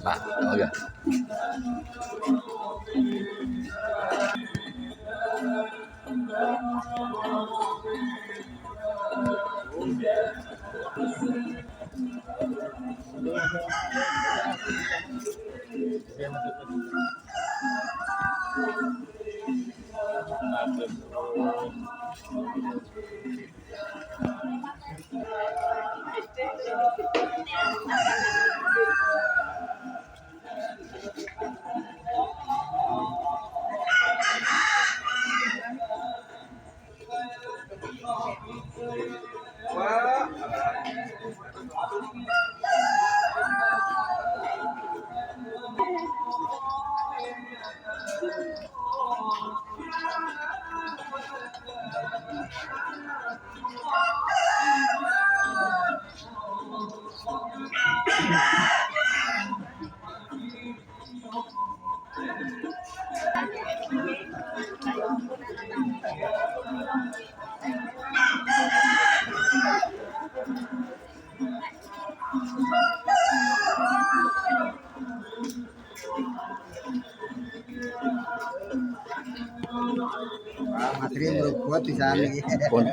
Pak, oke. Materi merobot di sana. Pun.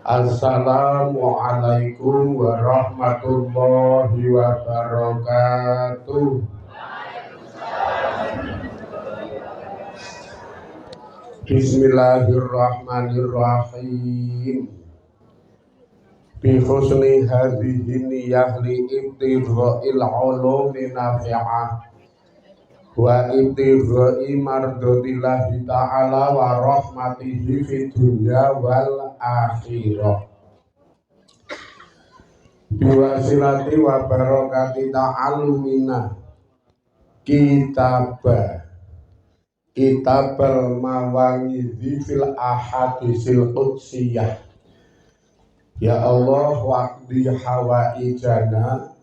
Assalamualaikum warahmatullahi wabarakatuh. Bismillahirrahmanirrahim. Bi husni hadhihi niyyah li ibtigha'il ulumi nafi'ah wa ibtigha'i mardatillahi ta'ala wa rahmatihi fid dunya wal akhirah. Biwasilati wa barakati ta'alumina kitabal mawangidhi fil ahadisil qudsiyah. Ya Allah waqdi hawaijana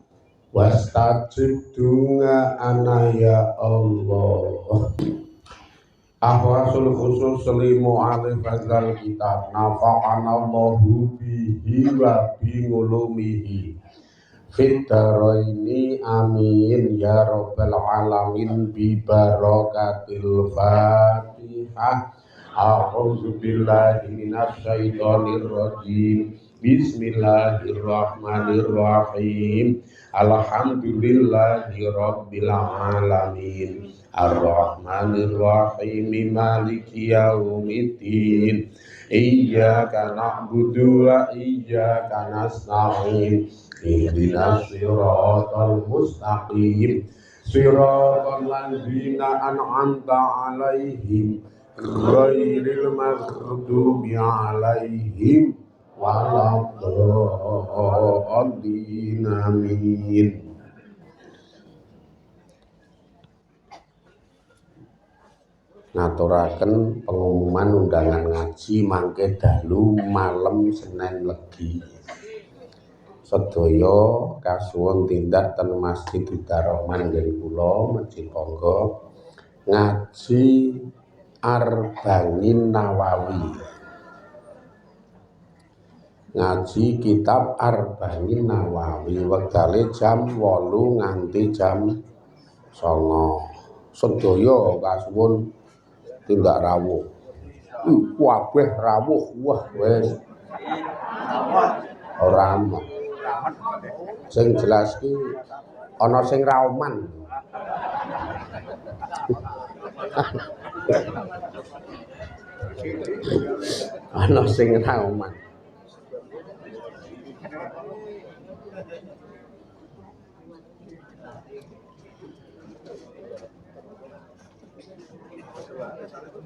wastajib dunga ana ya Allah. Ahwasul khusus selimu alif fadzal kitab nafa'anallahu bihi wa bingulumihi fit daraini amin ya rabbal alamin bi barakatil fatihah. A'udzu billahi minasy syaithanir rajim. Bismillahirrahmanirrahim. Alhamdulillahi rabbil alamin. Ar-Rahmanir-Rahim. Maliki yaumiddin. Iyyaka na'budu wa iyyaka nasta'in. Ihdinas siratal mustaqim. Siratal ladzina an'amta 'alaihim ghairil maghdubi 'alaihim waladdallin. Amin. Ngaturaken pengumuman undangan ngaji mangke dalu malam Senin Legi. Sedaya kasuwun tindak ten Masjid Darahman nggih kula Masjid Ponggo ngaji Arba'in Nawawi. ngaji kitab Arba'in Nawawi wektale jam 8 nganti jam 9. Sedaya kasuwun tindak rawuh. Kabeh rawuh, wah wis. Ora aman. Sing jelas ki ana sing rauman. Ana sing rauman.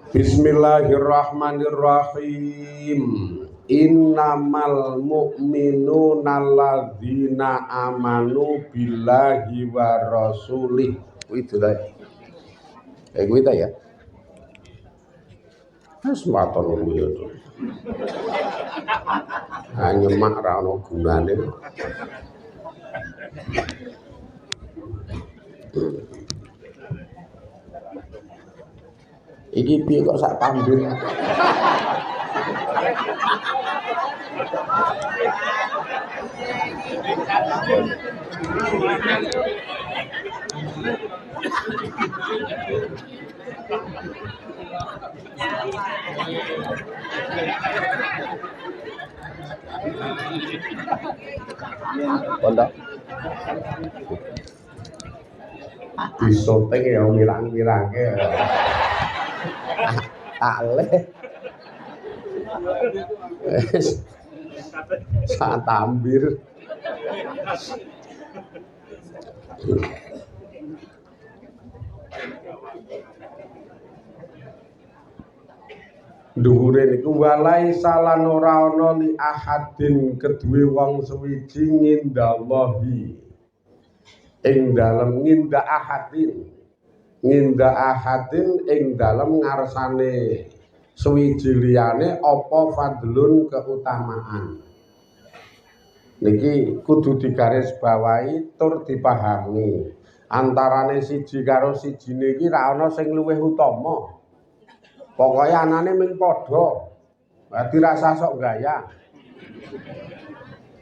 Bismillahirrahmanirrahim. Innamal mu'minuna alladzina amanu billahi wa rasulih. Itu dah. Kuwi ta ya. Wis matur nuwun itu. Nyemak ra ono gunane. Iki piye kok sak pambir. Pondok. Disoting ya wirang-wirangke. Ale. Sak tambir. Dhuwure niku walai salan ora ana li ahadin kedue wong suwiji ngindallahi ing dalem nginda ahadin ing dalem ngarsane suwiji liyane apa fadlun keutamaan. Niki kudu digaris bawahi tur dipahami. Antarane siji karo sijine iki ra ana sing luwih utama. Pokoke anane ming padha. Dadi rasa sok gaya.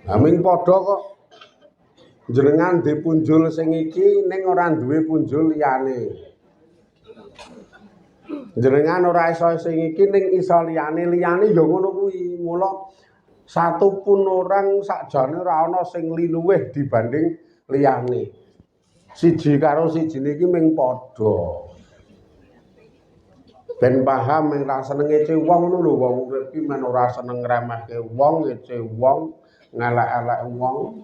Lah ming padha kok jenengan di punjul sing iki ning ora duwe punjul liyane. Jenengan ora iso sing iki ning iso liyane ya ngono kuwi. Mula satu pun orang sakjane ora ana sing luwih dibanding liyane. Siji karo sijine iki ming padha. Ben paham ora seneng ngece wong ngono lho, wong urip iki men ora seneng ngremehke wong, ngece wong, ngelek-elek wong.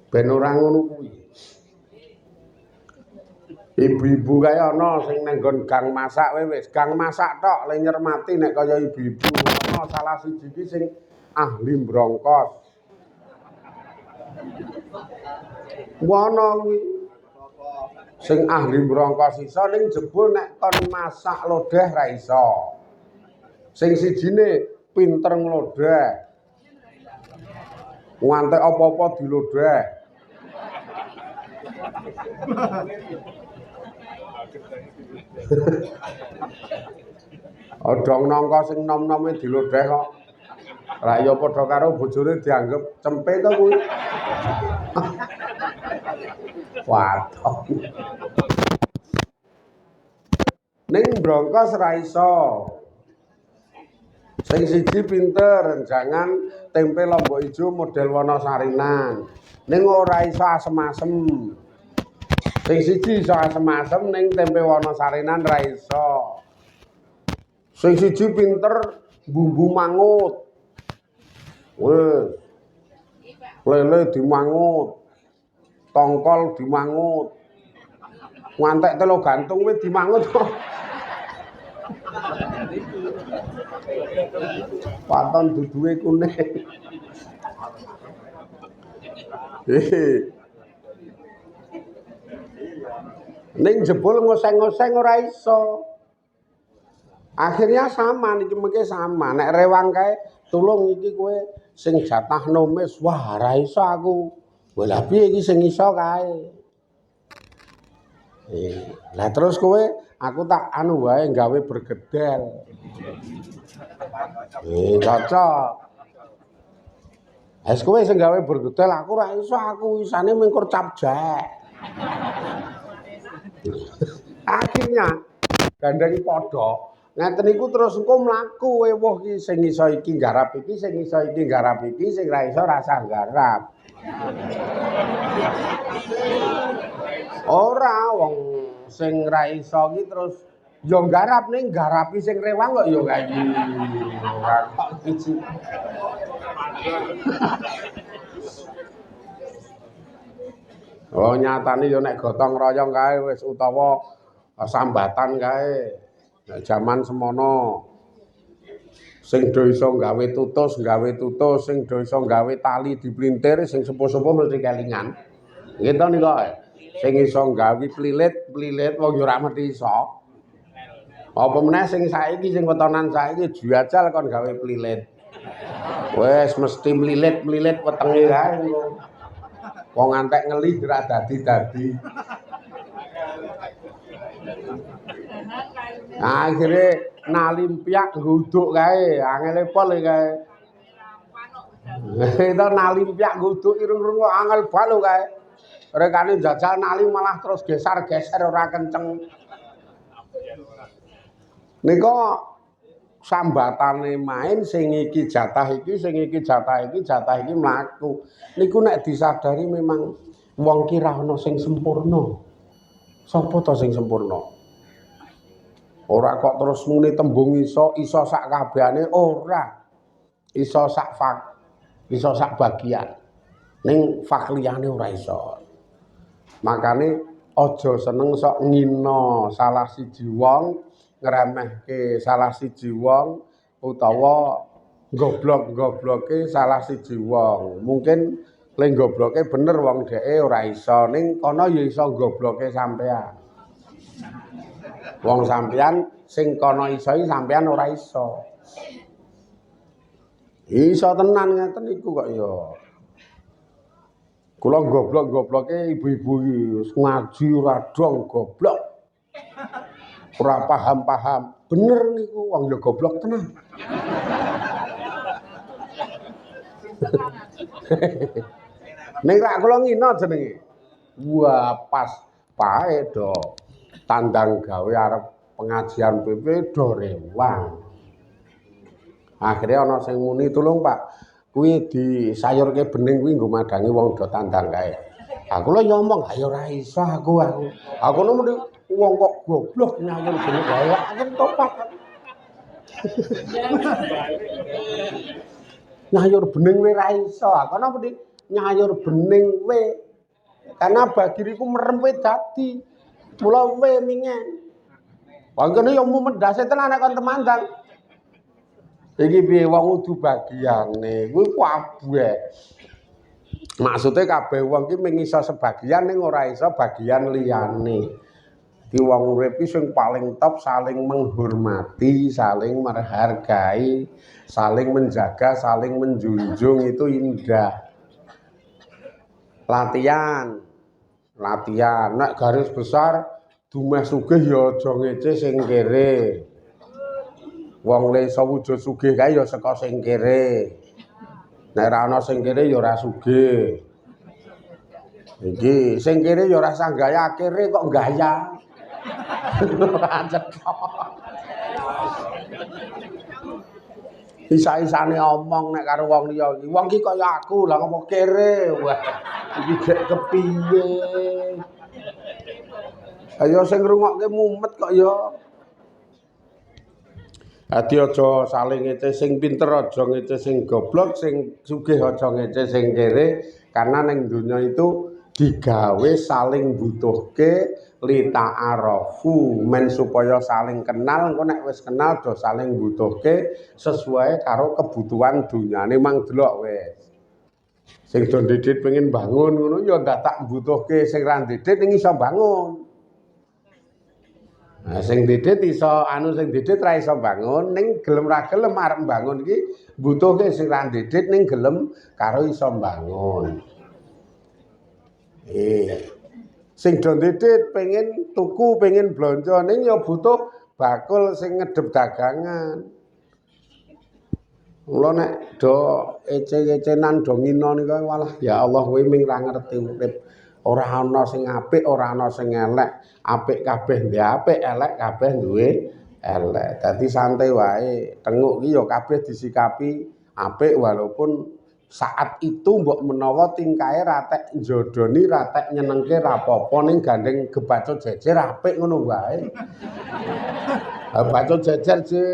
Ben ora ngono kuwi. Ibu-ibu kae ana sing nang nggon gang masak wis, gang masak tok le nyermati nek kaya ibu-ibu. Ana salah siji iki sing ahli brongkos. Wono kuwi sing ahli brongkos iso ning jebul nek kon masak lodeh ra iso. Sing sijine pinter nglodeh. Ngantek apa-apa dilodeh. Odong nangka sing nom-nome dilodeh kok. Lah ya padha karo bojone dianggep cempe to kuwi. Waduh. Ning brongkos ra iso. Sing siji pinter, jangan tempe lombok ijo model warna sarinan. Ning ora iso asem-asem. Sing siji iso asem-asem ning tempe warna sarinan ra iso. Sing siji pinter bumbu mangut. Wes. Lele dimangut. Tongkol dimangut. Ngantek telo gantung wis dimangut kok. Paton duduhe kuning. Ning jebul ngoseng-ngoseng ora iso. Akhirnya sama niki mengke sama. Nek rewang kae tulung iki kowe sing jatah nomis, wah ora iso aku. Lah piye iki sing iso kae. Lah terus kowe aku tak anu wae gawe bergedel. Cocok. Es kowe sing gawe bergedel aku ora iso, aku isane mengkur cap jaek. Akhirnya gandeng padha. Ngeten niku terus engko mlaku ewuh ki sing iso iki nggarap iki, sing iso iki nggarap iki, sing ra iso rasa nggarap. Ora wong sing ra iso ki terus ya nggarap ning ngarapi sing rewang kok ya kae. Ora kok iki. Oh nyatane ya nek gotong royong kae wis utawa sambatan kae. Nek jaman semono sing do iso gawe tutus, sing do iso gawe tali diplintir, sing sepuh-sepuh mesti kelingan. Nggih to nika. Sing iso gawe plilit wong yo ora mesti iso. Apa meneh sing saiki sing wetonan saiki jajal kon gawe plilit. Wes mesti mlilit wetenge kae. Wong antek ngeli ora dadi-dadi. Akhire nalimpiak nguduk kae, angele pol kae. Itu nalimpiak nguduk irung-irung kok angel bal kae. Rekane jajal nali malah terus geser-geser ora kenceng. Nika sambatane main sing iki jatah iki, sing iki jatah iki mlaku. Niku nek disadari memang wong ki ra ana sing sempurna. Sapa to sing sempurna? Ora kok terus muni tembung iso sak kabehane ora. Iso sak bagian. Ning fak liyane ora iso. Makane aja seneng sok ngina salah siji wong, ngremehke salah siji wong utawa goblok-gobloke salah siji wong. Mungkin le gobloke bener wong dheke ora iso ning kono ya iso gobloke sampean. Wong sampean sing kono iso sampean ora iso. Iso tenan ngeten niku kok ya. Kula goblok-gobloke ibu-ibu iki ngaji ora dong goblok. Ora paham-paham. Bener niku wong ya goblok tenan. Ning rak kula ngina jenenge. Wah, pas pae do. Tandang gawe arep pengajian PP do rewang. Akhirnya ana sing muni tulung Pak, kuwi disayurke bening kuwi nggo madangi wong do tandang kae. Aku lho ya omong, ayo ora iso aku. Aku lho muni wong kok goblok nyayur bening kae. Aku topat. Nyayur bening we ra iso. Aku muni nyayur bening we. Karena bagiriku merem we dadi. Mula we mingen. Wangkene yo mumedase tenan nek kon temandang. Iki piye wong kudu bagiane. Kuwi kabeh. Maksude kabeh wong ki mung iso sebagian ning ora iso bagian liyane. Di wong urip sing paling top saling menghormati, saling menghargai, saling menjaga, saling menjunjung itu indah. Latihan. Nek garis besar dumeh sugih ya aja ngece sing kere. Wong le iso wujud sugih kae ya saka sing kere. Nek ora ana sing kere ya ora sugih. Iki sing kere ya ora sah gaya kere kok gaya. Isa-isane omong nek karo wong liya iki. Wong iki kaya aku, lah ngopo kere. Wah, iki gek kepiye. Ayo sing ngrungokke mumet kok ya. Ati aja saling ngece sing pinter, aja ngece sing goblok, sing sugih aja ngece sing kere, karena ning donya itu digawe saling butuhke lita'arafu men supaya saling kenal. Engko nek wis kenal do saling butuhke sesuai karo kebutuhan dunyane mang delok wis. Sing do ndidit pengen bangun ngono ya ndak tak butuhke sing ra ndidit ning iso bangun. Nah, sing didit iso sing didit ra iso bangun ning gelem ra gelem arep bangun iki butuhke sing ra didit ning gelem karo iso bangun. Sing do didit pengen tuku, pengen blonjo ning ya butuh bakul sing ngedep dagangan. Mula nek do ece-ecenan do ngina nika walah ya Allah kowe ming ra ngerti urip. Ora ana sing apik, ora ana sing elek. Apik kabeh duwe apik, elek kabeh duwe elek. Dadi santai wae. Tenguk ki ya kabeh disikapi apik walaupun saat itu mbok menawa tingkae ratek njodoni, ratek nyenengke ra apa-apa ning gandeng gebacut jejer apik ngono wae. Bacut jejer je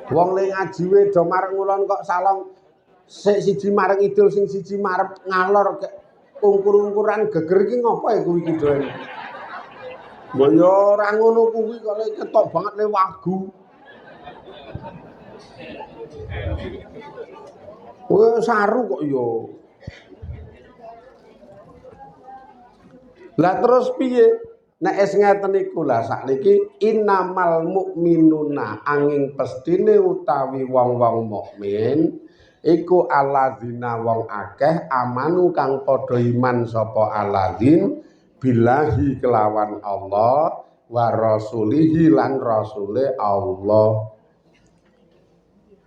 wong le ngaji we do mareng ngulon kok salong sik siji mareng idul sing siji marep ngalor ungkur-ungkuran geger iki ngopo ya kuwi iki doen. Mbok yo ora ngono kuwi kok ketok banget le wagu. Wah saru kok yo. Lah terus piye? Nek es ngeten iku lah sakniki innamal mukminuna angin pestine utawi wong-wong mukmin iku alladzina wong akeh amanu kang padha iman sapa alladzin billahi kelawan Allah wa rasulihi lan rasule Allah.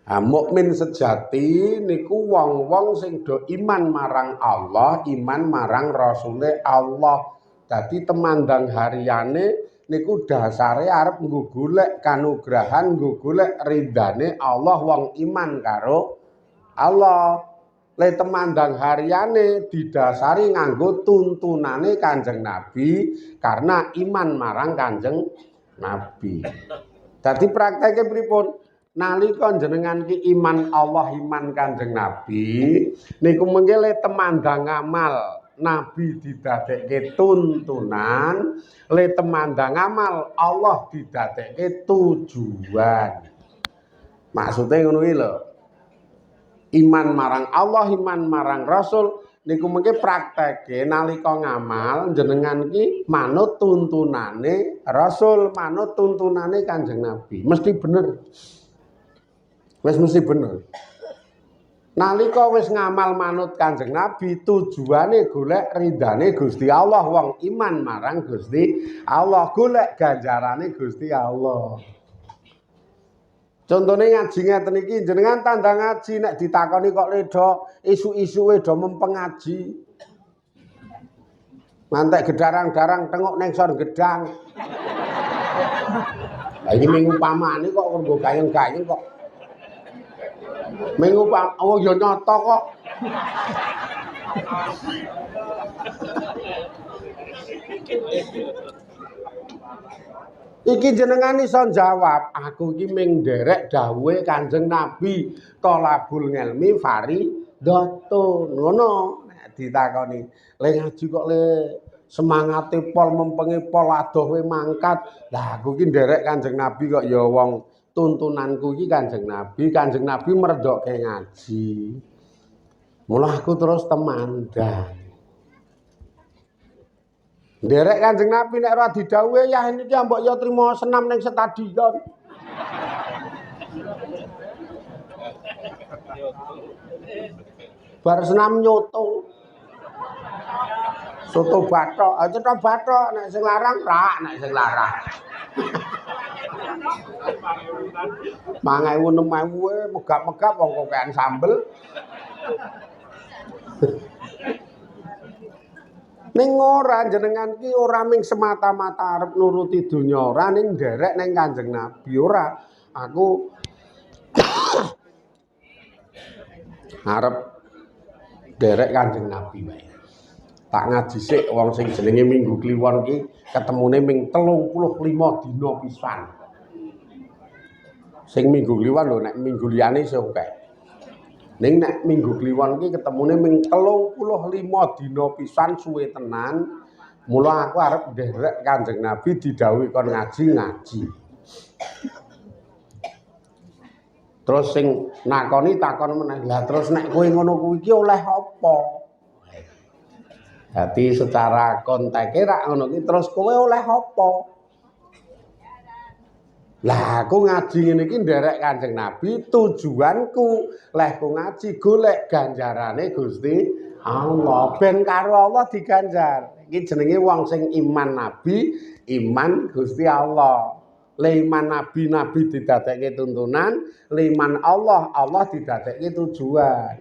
Mukmin sejati niku wong-wong sing do iman marang Allah, iman marang rasule Allah. Dadi temandang hariane niku dasare arep nggo golek kanugrahan, nggo golek ridane Allah wong iman karo Allah. Le temandang hariane didasari nganggo tuntunane Kanjeng Nabi karena iman marang Kanjeng Nabi. Dadi prakteke pripun? Nalika jenengan ki iman Allah, iman Kanjeng Nabi niku mengke le temandang amal Nabi didadekke tuntunan, le temandang amal Allah didadekke tujuan. Maksude ngono iki lho. Iman marang Allah, iman marang Rasul niku mengke prakteke nalika ngamal jenengan ki manut tuntunane Rasul, manut tuntunane Kanjeng Nabi. Mesti bener. Wis mesti bener. Nalika wis ngamal manut Kanjeng Nabi tujuane golek ridane Gusti Allah, wong iman marang Gusti Allah, golek ganjarane Gusti Allah. Contone ngaji ngeten iki jenengan tandang ngaji nek ditakoni kok ledo isu-isuwe do mempeng ngaji. Ngantek gedarang-darang tengok ning sor gedang. Lah iki ming upamane kok nggo gayeng-gayeng kok. Minggu oh ya nyata kok. Iki jenengan iso jawab, aku iki ming nderek dawuhe Kanjeng Nabi, tolabul ngelmi faridatun. Ngono nek ditakoni, le ngaji kok le semangate pol mempenge pol adoh we mangkat. Lah aku iki nderek Kanjeng Nabi kok ya wong tuntunanku iki Kanjeng Nabi merdokke ngaji. Mula aku terus temandang. Nderek Kanjeng Nabi nek ora didhawuhi ya niki mbok ya trimo senam ning stadion. Bar senam nyoto. Soto bathok, cetha bathok nek sing larang rak, nek sing larang. 5.000 6.000 megap-megap wong kokean sambel. Ning ora jenengan ki ora ming semata-mata arep nuruti donya ora ning nderek ning Kanjeng Nabi ora. Aku arep nderek Kanjeng Nabi wae. Tak ngaji sik wong sing jenenge Minggu Kliwon ki ketemune ming 35 dina pisan. Sing Minggu Kliwon lho nek minggu liyane isih akeh. Ning nek Minggu Kliwon ki ketemune ming 35 dina pisan suwe tenan. Mula aku arep nderek Kanjeng Nabi didhawuhi kon ngaji. Terus sing nakoni takon meneh, "Lah terus nek kowe ngono kuwi ki oleh apa?" Dadi secara konteke rak ngono ki terus kowe oleh apa? Lah aku ngaji ngene iki nderek Kanjeng Nabi, tujuanku leh ku ngaji golek ganjarane Gusti Allah. Ben karo Allah diganjar. Iki jenenge wong sing iman Nabi, iman Gusti Allah. liman nabi didadekke tuntunan, liman Allah didadekke tujuan.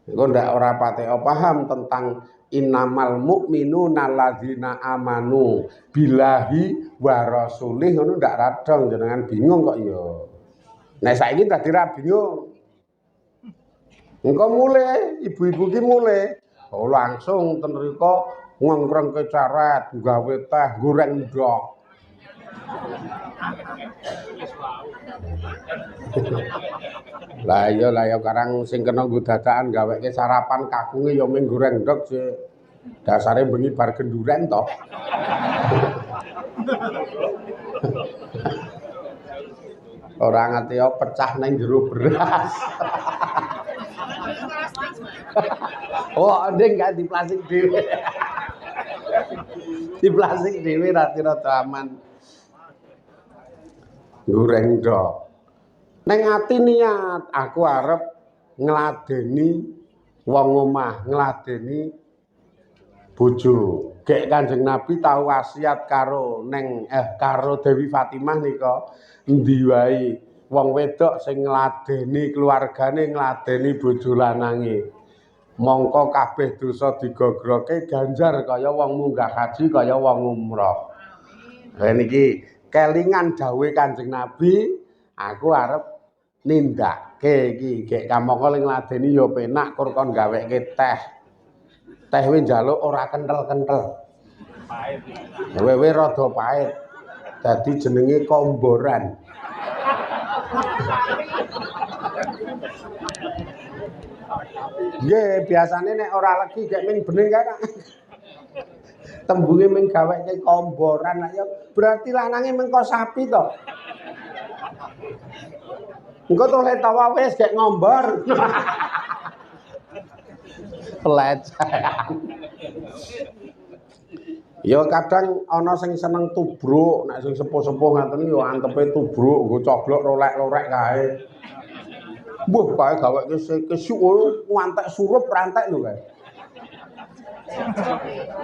Engko ndak ora patek paham tentang innamal mu'minuna alladzina amanu billahi wa rasulih ngono ndak radong jenengan bingung kok ya. Nek saiki dadi ra bingung. Engko mulai ibu-ibu ki mulai langsung ten rika ngongkrongke caret, gawe teh, goreng ndok. Lah ya karang sing kena nggo dadakan gaweke sarapan kakunge ya mung goreng ndok sih. Dasare bengi bar genduren to. Ora ngerti ya pecah nang jero beras. Oh, ndek gak di plastik dhewe. Di plastik dhewe rada aman. Goreng ndok. Neng ati niat aku arep ngladeni wong omah, ngladeni bojo. Gek Kanjeng Nabi tau wasiat karo karo Dewi Fatimah nika endi wae wong wedok sing ngladeni keluargane, ngladeni bojo lanange. Mongko kabeh dosa digogroke ganjar kaya wong munggah haji kaya wong umrah. Lah niki kelingan dawuhe Kanjeng Nabi, aku arep nindakke iki. Gek kamangka ling ngladeni ya penak kur kon gaweke teh. Teh kuwi njaluk ora kenthel-kenthel. Pahit. Wewe rada pahit. Dadi jenenge komboran. Nggih, biasane nek ora legi gek ming bening kae. Tembunge ming gaweke komboran ya berarti lanange mengko sapi to. Engko toleh tawa wis gek ngombor. Pelecehan. Ya kadang ana sing seneng tubruk, nek sing sepuh-sepuh ngaten ya antepe tubruk nggo coblok rolek-lorek kae. Mbuh bae gaweke kesuk ngantek surup rantek lho kae.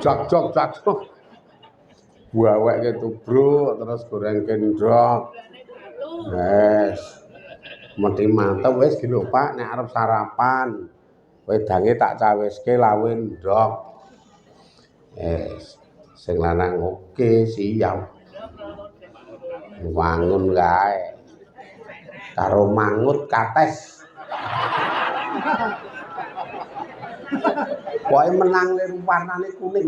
Jak-jak. Buaweke tubruk terus goreng kendrok. Wes. Mesti mantep wis gino Pak nek arep sarapan. Wedange tak caweske lawe ndok. Sing lanang oke siap. Wangun kae. Karo mangut kates. Pokoke menang lir warnane kuning.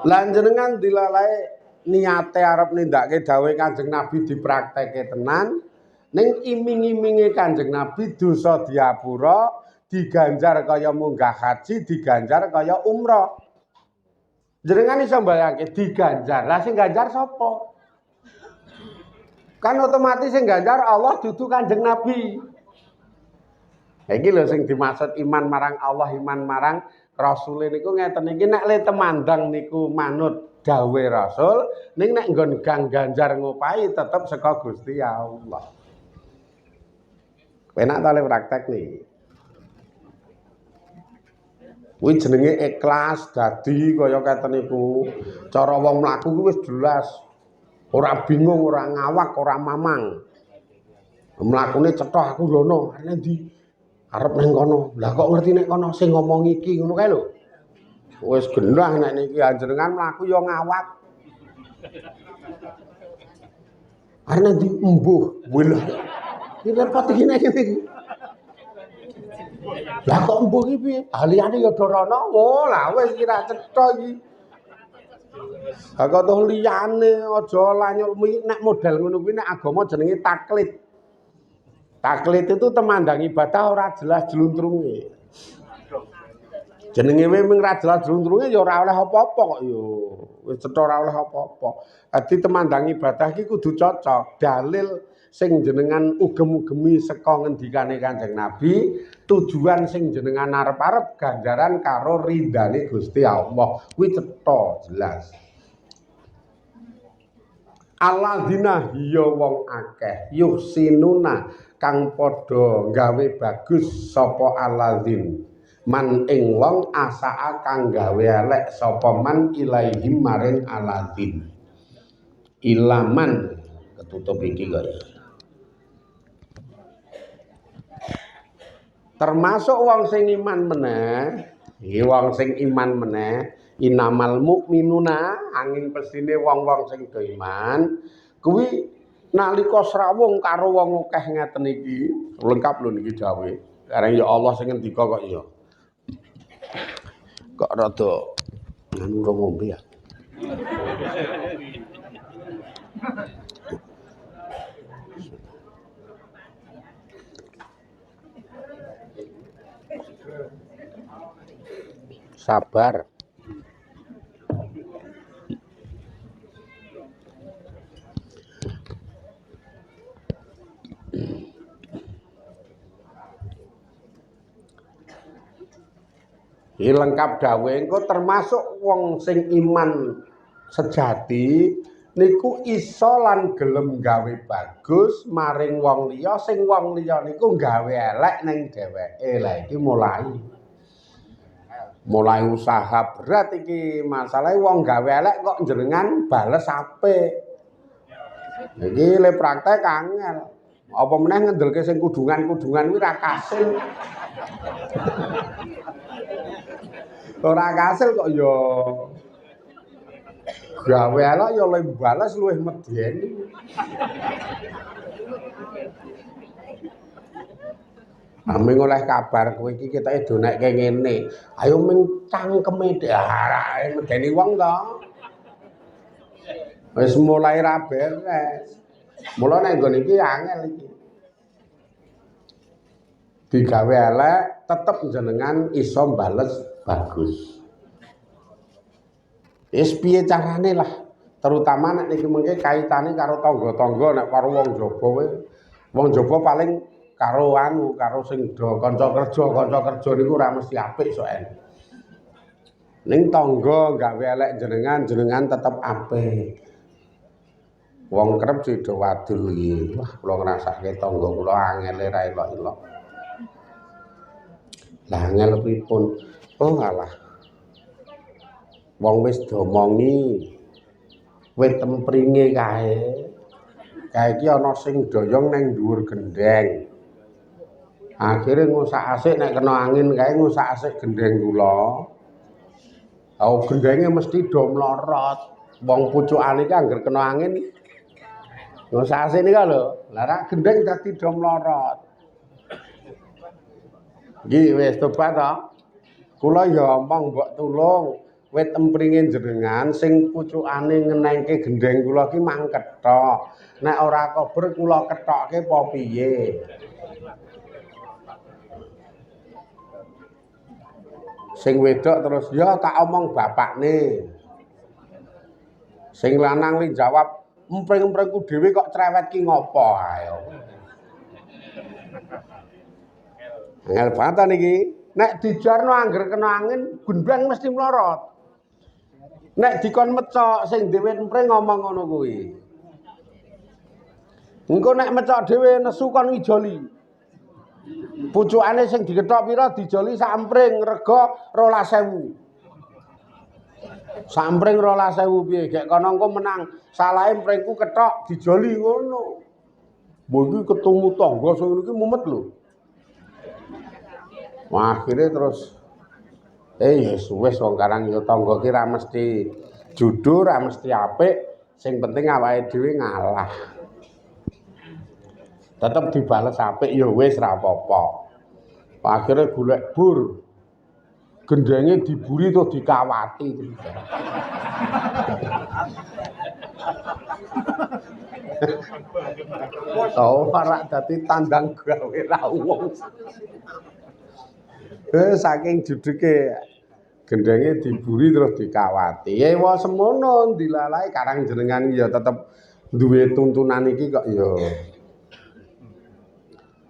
Lan jenengan dilalae niate arep nindakake dawuhe Kanjeng Nabi dipraktekke tenan. Ning iming-iminge Kanjeng Nabi dosa diapura, diganjar kaya munggah haji, diganjar kaya umrah. Jenengan iso mbayangke diganjar. Lah sing ganjar sapa? Kan otomatis sing ganjar Allah dudu Kanjeng Nabi. Iki lho sing dimaksud iman marang Allah, iman marang Rasul niku ngeten iki nek le temandang niku manut dawuhe Rasul, ning nek nggon gang ganjar ngopahi tetep saka Gusti Allah. Enak ta le praktek nih. Kuwi jenenge ikhlas dadi kaya keten niku. Cara wong mlaku kuwi wis jelas. Ora bingung, ora ngawak, ora mamang. Mlakune cetha aku rono, arep ndi? Arep nang kono. Lah kok ngerti nek kono sing ngomong iki ngono kae lho. Wis genah nek niki anjenengan mlaku ya ngawak. Arep ndi embuh. Wlah. Iki repot iki nek iki. Lah kok embuh iki piye? Aliyane ya dorono. Oh, lah wis kira cetha iki. Kok toh liyane aja lanyul nek model ngono kuwi nek agama jenenge taklid. Taklid itu temandang ibadah ora jelas jluntrunge. Jenenge mung ora jelas jluntrunge ya ora oleh apa-apa kok ya. Wis cetha ora oleh apa-apa. Dadi temandang ibadah iki kudu cocok. Dalil sing jenengan ugem-ugemi saka ngendikane Kanjeng Nabi, tujuan sing jenengan arep-arep ganjaran karo ridane Gusti Allah. Kuwi cetha jelas. Alladzina hiya wong akeh yuhsinuna kang padha gawe bagus sapa alladzin. man ing wong asaa kang gawe elek sapa man ilaihim maring aladin ilaman ketutup iki kok ya termasuk wong sing iman meneh iki wong sing iman meneh inamal mukminuna angin pesine wong-wong sing do iman kuwi nalika srawung karo wong akeh ngeten iki lengkap lho niki dawuhe kareng ya Allah sing ngendika kok ya kok rada anu ora ngombe ya sabar iki lengkap dawuhe engko termasuk wong sing iman sejati niku iso lan gelem gawe bagus maring wong liya sing wong liya niku gawe elek ning dheweke lha iki mulai usaha berat iki masalahe wong gawe elek kok jenengan bales apik iki le praktek angel apa meneh ngendelke sing kudungan-kudungan kuwi ra kasil ora kasil kok ya gawe elek ya le bales luwih medeni Aming oleh kabar kowe iki ketoke donekke ngene. Ayo ming cangkeme arake medeni wong to. Wis mulai ra beres. Mula nek nggon iki angel iki. Digawe elek tetep jenengan iso bales bagus. Wis piye carane lah. Terutama nek niki mengke kaitane karo tangga-tangga nek karo wong jaba kowe. Wong jaba paling karo karo sing do kanca kerja niku ora mesti apik soalnya. Ning tangga gawe elek jenengan tetep apik. Wong kerep sida wadul iki. Wah, kula ngrasake tangga kula angel ra elok-elok. Lah angel pripun? Oh alah. Wong wis diomongi wit tempringe kae. Kae iki ana sing doyong nang dhuwur gendeng. Akhire ngusak asik nek kena angin kae ngusak asik gendeng kula. Oh gendenge mesti do mlorot. Wong pucukane iki angger kena angin ngusak asik nika lho. Lah rak gendeng dadi do mlorot. Iki wis tobat to. Kula ya omong mbok tulung wit empringe jenengan sing pucukane ngenengke gendeng kula ki mang kethok. Nek ora kober kula kethokke apa piye? Sing wedok terus ya tak omong bapakne. Sing lanang li jawab empring-empringku dhewe kok cerewet ki ngopo ayo. Angel banget niki. Nek dijarno angger kena angin gendeng mesti mlorot. Nek dikon mecok sing dhewe empring ngomong ngono kuwi. Engko nek mecok dhewe nesu kon ijoli. Pucukane sing dikethok pira dijoli sak empring rega 12.000. Sak empring 12.000 piye gek kono engko menang salahe empringku kethok dijoli ngono. Mbok iki ketemu tangga sing ngene iki mumet lho. Wah, akhire terus yes wis wong karang ya tangga ki ra mesti judul, ra mesti apik, sing penting awake dhewe ngalah. Tetep dibales apik ya wis ra apa-apa. Akhire golek bur. Gendenge diburi terus dikawati. Oh, ora dadi tandang gawe ra wong. Saking judeke gendenge diburi terus dikawati. Ya wa semono dilalahi karang jenengan ya tetep duwe tuntunan iki kok ya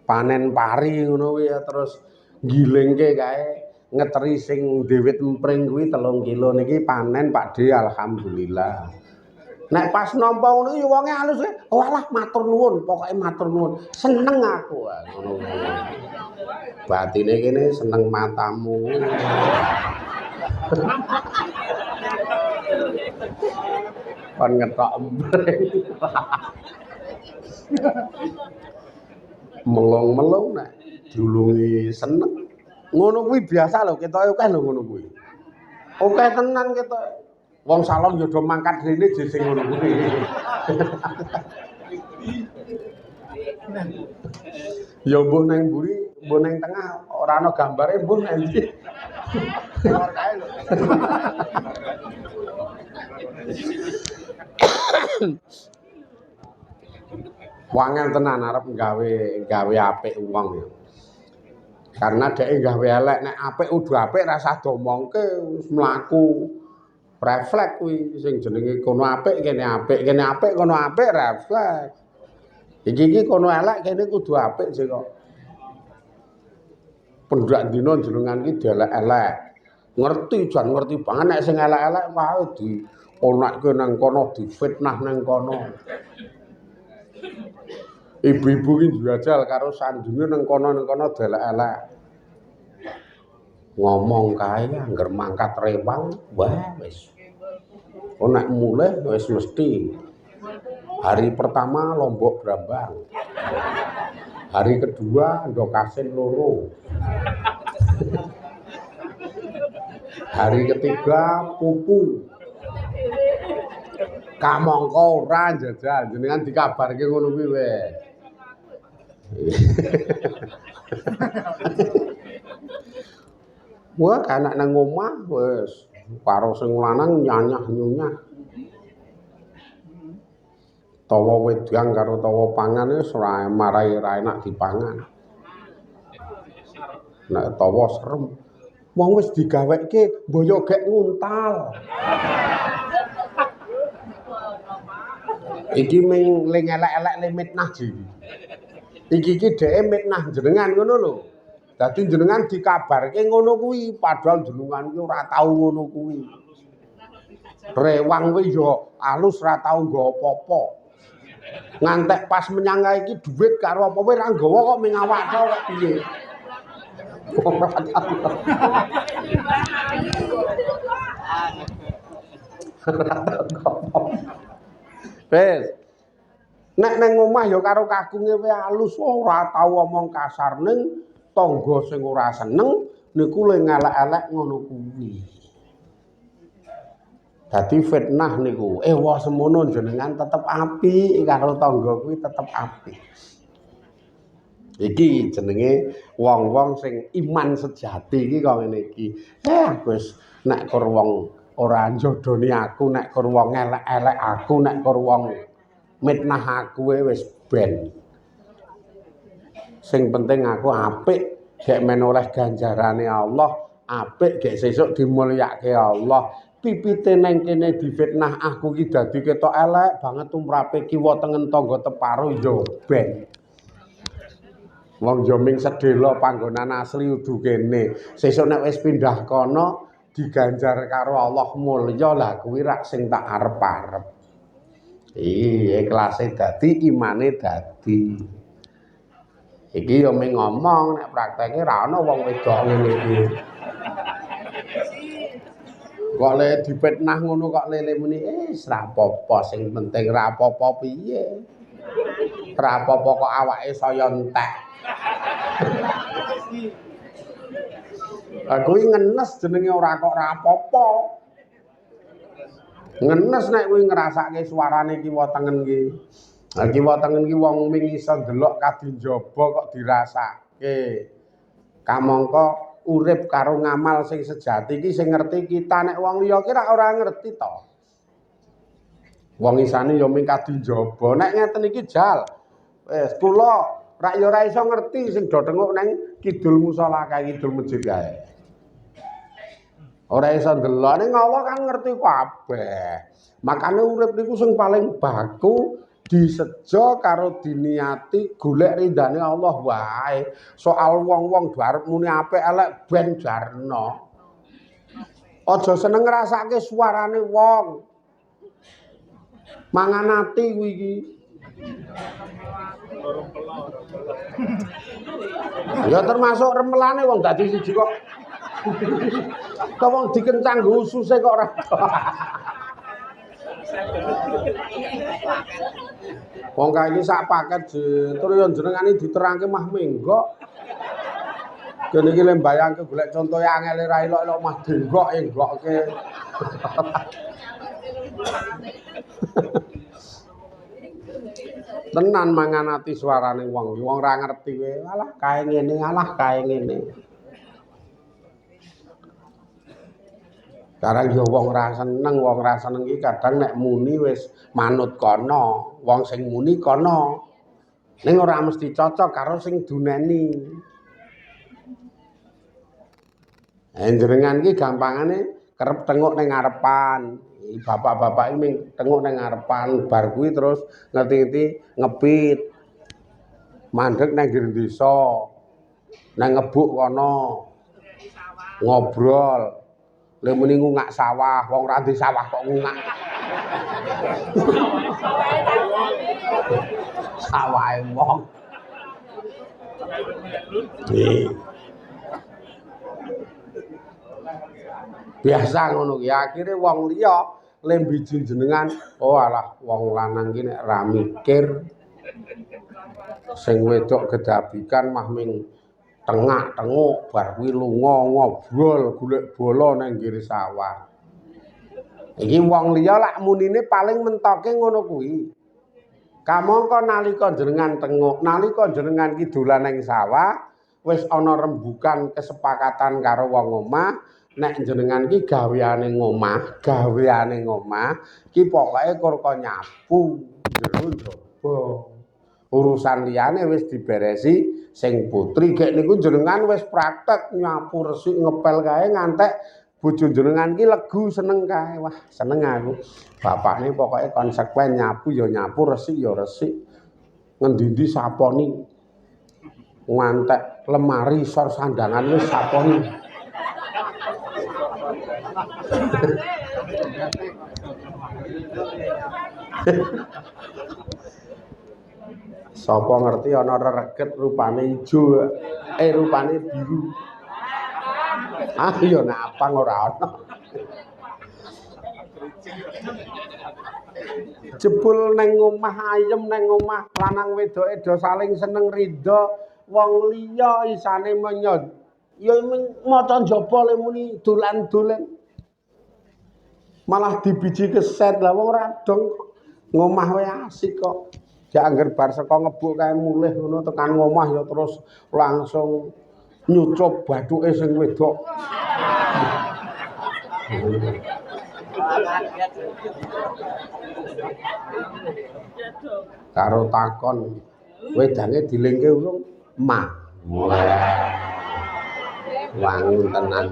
panen pari ngono ya terus ngilingke kae ngeteri sing dewit empring kuwi 3 kilo niki panen Pak De alhamdulillah. Nek pas nampa ngono ya wonge alus e. Walah matur nuwun, pokoke matur nuwun. Seneng aku ngono. Batine kene seneng matamu. Kon ngetok embreng. Melong-melong nek diulungi seneng. Ngono kuwi biasa lho, ketoke akeh lho ngono kuwi. Akeh tenan ketoke. Wong salon yo do mangkat rene je sing ngono kuwi. Ya mbuh nang mburi, mbuh nang tengah ora ana gambare mbuh nang ndi. Wangel tenan arep gawe apik wong ya. Karena dhek gawe elek nek apik kudu apik ra usah domongke wis mlaku. Refleks kuwi sing jenenge kono apik kene apik kono apik refleks. Iki kono elek kene kudu apik sih kok. Pendak dina jenengan iki dielek-elek. Ngerti jan ngerti banget nek sing elek-elek wae di onakke nang kono difitnah nang kono. Ibu-ibu ki njajal karo sandunge nang kono delek-elek. Ngomong kae angger mangkat rewang, wah wis. Nek mulih wis mesti. Hari pertama Lombok Brambang. Hari kedua Ndokasin loro. Hari ketiga pupu. Kamangka ora njajal jenengan dikabarke ngono kuwi wis. Wah, anak nang omah wis karo sing lanang nyanyah-nyunyah. Tawa wedang karo tawa pangan wis ora marai ra enak dipangan. Nek tawa serem. Wong wis digaweke mboyo gek nguntal. Iki ming ling elek-elek le mitnah ji. Iki dheke mitnah jenengan ngono lho. Dadi jenengan dikabarke ngono kuwi padahal jenengan ki ora tau ngono kuwi. Rewang kuwi ya alus ora tau nggawa apa-apa. Ngantek pas menyang iki dhuwit karo apa wae ora nggawa kok ming awak tok kok piye. Wes. Nek nang omah ya karo kagunge wae alus ora tau omong kasar ning tangga sing ora seneng niku le ngelek-elek ngono kuwi. Dadi fitnah niku, wah semono jenengan tetep apik karo tangga kuwi tetep apik. Iki jenenge wong-wong sing iman sejati iki kok ngene iki. Wis nek kur wong ora njodoni aku, nek kur wong elek-elek aku, nek kur wong mitnah aku wis ben. Sing penting aku apik, gek men oleh ganjarane Allah, apik gek sesuk dimulyakake Allah. Pipite nang kene difitnah aku ki dadi ketok elek banget tumrape kiwa tengen tangga teparo yo ben. Wong yo ming sedhela panggonan asli udu kene. Sesuk nek wis pindah kono diganjar karo Allah mulya lah kuwi rak sing tak arep-arep. Ikhlase dadi imane dadi. Iki yo ming ngomong nek prakteke ra ana wong wedok ngene iki. Kok le dipitnah ngono kok lele muni ra apa-apa sing penting ra apa-apa piye. Ra apa-apa kok awake saya entek. Aku iki ngenes jenenge ora kok ra apa-apa. Ngenes nek kuwi ngrasake suarane kiwa tengen ki. Kiwa tengen ki wong ming iso ndelok kadinjaba kok dirasake. Kamangka urip karo ngamal sing sejati iki sing ngerti kita, nek wong liya ki ora ngerti to. Wong isane ya ming kadinjaba. Nek ngeten iki jal. Wis kula rak ya ora iso ngerti sing do tenguk nang kidul musala kae kidul masjid kae. Ora iso ndelok ning Allah kan ngerti kabeh. Makane urip niku sing paling baku disejo karo diniati golek ridane Allah wae. Soal wong-wong do arep muni apik elek ben jarno. Aja seneng ngrasake suarane wong. Mangan ati kuwi iki. Ya termasuk remelane wong dadi siji kok. Kok wong dikencang nggo ususe kok ora. Wong kae iki sak paket terus yo jenengane diterangke mah menggok. Kene iki le mbayangke golek contohe angel ra elok-elok mah denggok enggokke. Tenan mangan ati suarane wong ra ngerti kowe. Alah kae ngene, alah kae ngene. Karang yo wong ra seneng iki kadang nek muni wis manut kono, wong sing muni kono. Ning ora mesti cocok karo sing duneni. Jenengan iki gampangane kerep tengok ning ngarepan. Bapak-bapak iki tengok ning ngarepan bar kuwi terus ngerti-ngerti ngepit. Mandeg nang ngger desa. Nang ngebuk kono. Ngobrol. Lha muni ngungak sawah, wong ra di sawah kok ngungak. Sawahe wong. Biasa ngono ki akhire wong liya lembiji jenengan oh alah wong lanang ki nek ra mikir sing wedok gedabikan mah ming tengak-tenguk bar kuwi lunga ngobrol golek bola nang nggir sawah. Iki wong liya lak munine paling mentoke ngono kuwi. Kamangka nalika jenengan tenguk, nalika jenengan ki dolan nang sawah wis ana rembukan kesepakatan karo wong omah nek jenengan ki gaweane ngomah ki pokoke kurko nyapu jero njaba. Urusan liyane wis diberesi sing putri gek niku jenengan wis praktek nyapu resik ngepel kae ngantek bojo jenengan ki legu seneng kae. Wah, seneng aku. Bapakne pokoke konsekuen nyapu ya nyapu, resik ya resik. Ngendi-endi saponi. Ngantek lemari sor sandangan wis saponi. Sapa ngerti ana rereget rupane ijo rupane biru. Ah ya napang ora ana. Jebul nang omah ayem nang omah lanang wedoke do saling seneng ridho wong liya isane menyot ya maca njaba le muni dolan-dolan malah dibiji keset lah wong ora dong ngomah wae asik kok jak angger bar saka ngebuk kae mulih ngono tekan ngomah ya terus langsung nyucup bathuke sing wedok. Karo takon wedange dilingke urung mah wangun tenan.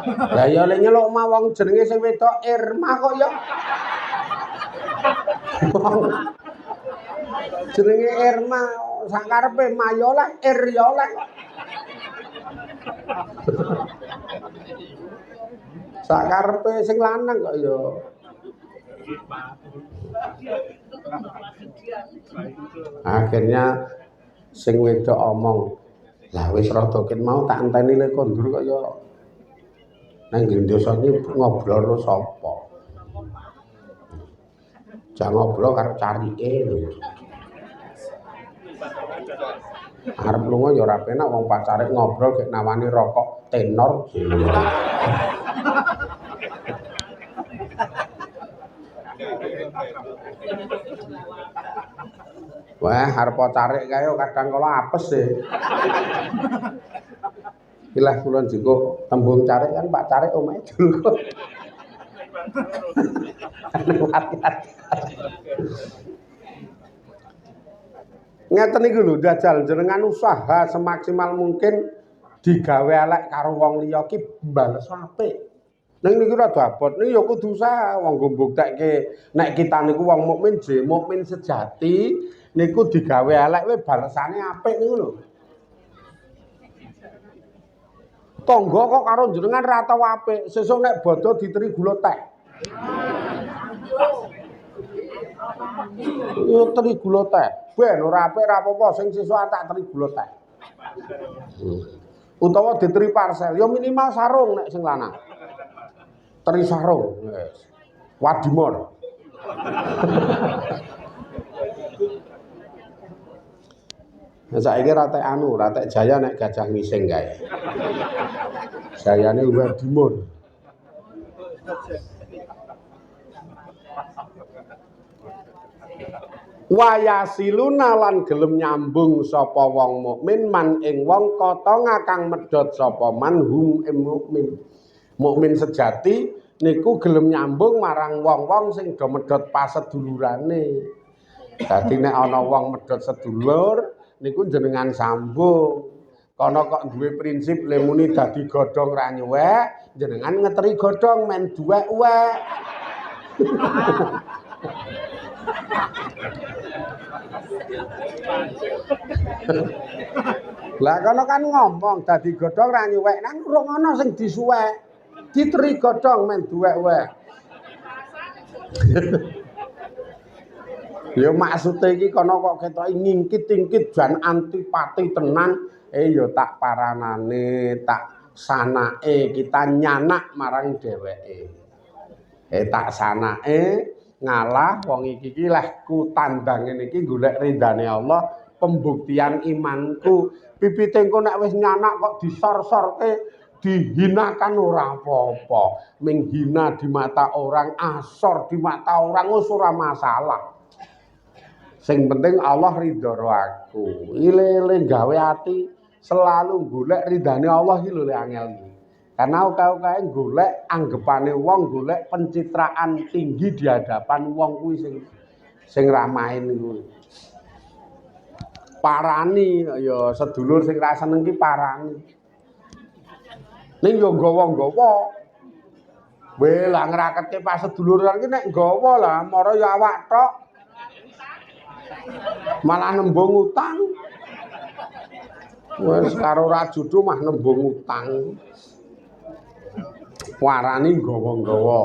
Lah ya lek nyeluk mah wong jenenge sing wedok Irma kok ya. Jenenge Irma sak karepe mayo lah Ir ya oleh. Sak karepe sing lanang kok ya. Akhirnya sing wedok omong, lah wis rada ket mau tak enteni le kondur kok ya nang desa iki ngobrol karo sapa. Jangan ngobrol karo carike lho. Arep lunga ya ora penak wong pacare ngobrol gek nawani rokok tenor. Wah, arep carik kae kadang kala apes e. Ilah kula njiko tembung carik kan Pak Carik omahe dulu. Ngeten iki lho jajal jenengan usaha semaksimal mungkin digawe elek karo wong liya ki mbales apik. Ning niku rada abot niku ya kudu usaha wong nggo mbuktekke nek kita niku wong mukmin mukmin sejati niku digawe elek we balesane apik niku lho. Tangga kok karo jenengan ra tau apik, sesuk nek bodho diteri gula teh. Yo teri gula teh. Ben ora apik ra apa-apa, sing sesuk tak teri gula teh. Utawa diteri parcel, yo minimal sarung nek sing lanang. Teri sarung, wis. Wadimor. Nah, saiki ratek ratek Jaya nek Gajah Ngising kae. Jayane Wadimor. Wayasiluna lan gelem nyambung sapa wong mukmin man ing wong kata ngakang medhot sapa man hum ing mukmin. Mukmin sejati niku gelem nyambung marang wong-wong sing do medhot pasedulurane. Dadi nek ana wong medhot sedulur niku jenengan sambung. Kono kok duwe prinsip le muni dadi godhong ra nyuwek, jenengan ngeteri godhong men duwek-uwek. Lah kono kan ngomong dadi godhong ra nyuwek, nang urung ana sing disuwek. Diteri godhong men duwek-uwek. Ya maksude iki kono kok ketoki ngingkit-ingkit jan antipati tenan, ya tak paranane, tak sanake kita nyanak marang dheweke. Tak sanake ngalah wong iki leh ku tandang ngene iki golek ridane Allah, pembuktian imanku. Pipite engko nek wis nyanak kok disor-sorke, dihinakan ora apa-apa. Menghina di mata orang, asor di mata orang wis ora masalah. Sing penting Allah ridho aku. Ile-ile gawe ati selalu golek ridane Allah iki lho angel iki. Karena uka-ukae golek anggepane wong, golek pencitraan tinggi di hadapan wong kuwi sing ra main niku. Parani ya sedulur sing ra seneng ki parani. Ning yo nggawa-nggawa. Weh lah ngraketke pas seduluran ki nek nggawa lah mara ya awak tok. Malah nembung utang. Wes karo ra judhu mah nembung utang. Warani nggawa-nggawa.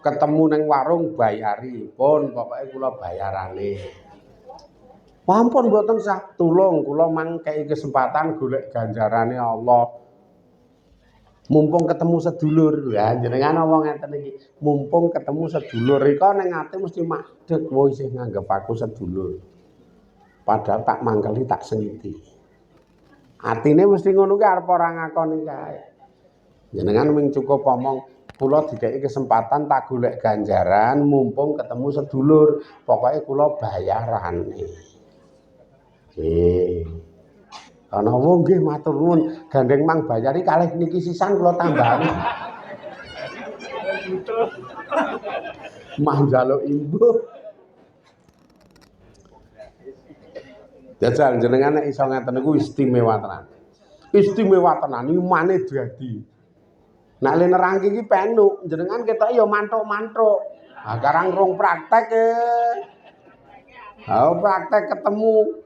Ketemu ning warung bayari, pun pokoke kula bayarane. Pampun mboten sah tulung kula mangkei kesempatan golek ganjarane Allah. Mumpung ketemu sedulur, ya jenengan ngomong ngeten iki. Mumpung ketemu sedulur ika ning ati mesti madheg wong isih nganggep aku sedulur. Padahal tak mangkeli tak sengiti. Atine mesti ngono ki arep ora ngakoni kae. Jenengan mung cukup omong kula dikeki kesempatan tak golek ganjaran mumpung ketemu sedulur, pokoke kula bayarane. Ana wong nggih matur nuwun, gandeng mang bayari kalih niki sisan kula tambahi. Mah njaluk imbuh. Jajal jenengan nek iso ngeten niku istimewa tenan. Istimewa tenan imane dadi. Nek le nerangke iki penuk, jenengan ketok ya mantuk-mantuk. Ah karang rong praktek praktek ketemu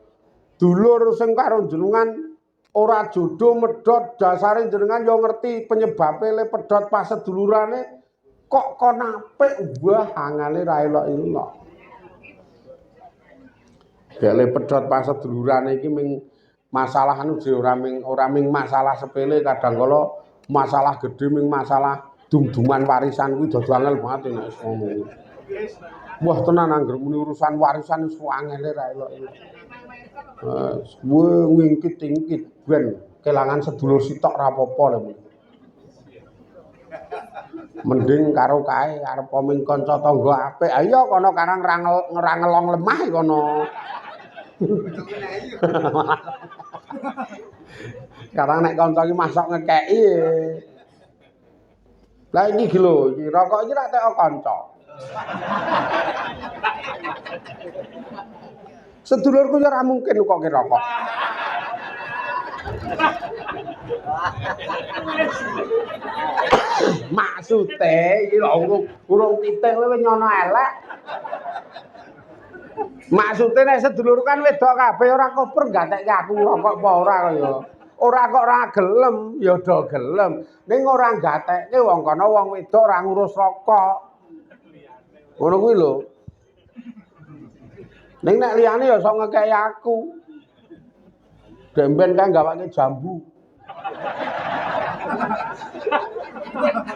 dulur sing karo jenengan ora jodoh medhot dasare jenengan yo ngerti penyebabe le pedhot pas sedulurane kok kon apik wah angane ra elok-elok. Dek pedhot pas sedulurane iki ming masalah anu ora ming masalah sepele kadang kala masalah gedhe ming masalah dum-duman warisan kuwi dadi angel banget nek ngono. Wah tenan anggere muni urusan warisan wis angele ra elok-elok. Ngingkit-ingkit ben kelangan sedulur sitok ra apa-apa lho. Mending karo kae arep ming kanca tangga apik. Ayo kono karang ra ngelong lemah kono. Karang nek kanca iki masak ngekeki. Lah iki lho, iki rokok iki rak teko kanca. Sedulurku ya ora mungkin kok ki rokok. Maksude iki lho urung titik kowe nyono elek. Maksude nek sedulur kan wedok kabeh ora koper gatekke aku rokok apa ora kaya. ora kok ora gelem, ya do gelem. Ning ora gatekke wong kono wong wedok ora ngurus rokok. Ngono kuwi lho. Ning nek liyane ya sok ngekeki aku. Demben kan gawake jambu.